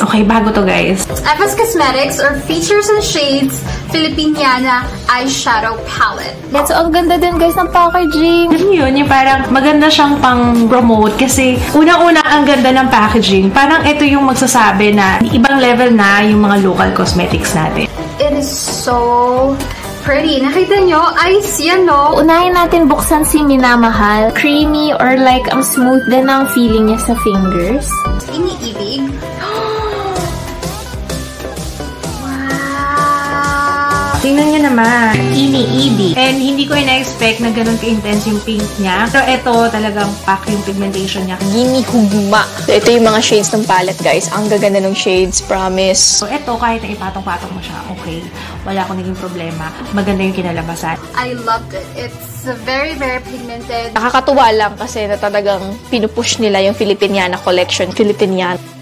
Okay, bago to guys. FS Cosmetics or Features and Shades Filipiniana Eyeshadow Palette. So, ang ganda din guys ng packaging. Yun, yung parang maganda siyang pang-promote kasi unang-una ang ganda ng packaging. Parang ito yung magsasabi na ibang level na yung mga local cosmetics natin. It is so pretty. Nakita nyo? Ice yan, no? Unahin natin buksan si Minamahal. Creamy or like ang smooth din ang feeling niya sa fingers. Iniibig. Tingnan nyo naman. Iniibig. And hindi ko ina-expect na ganun ka-intense yung pink niya. Pero ito talagang pack yung pigmentation niya. Ginihugma. So, ito yung mga shades ng palette, guys. Ang gaganda ng shades, promise. So, ito, kahit na ipatong-patong mo siya, okay. Wala akong naging problema. Maganda yung kinalabasan. I loved it. It's very, very pigmented. Nakakatuwa lang kasi na talagang pinupush nila yung Filipiniana collection. Filipiniana.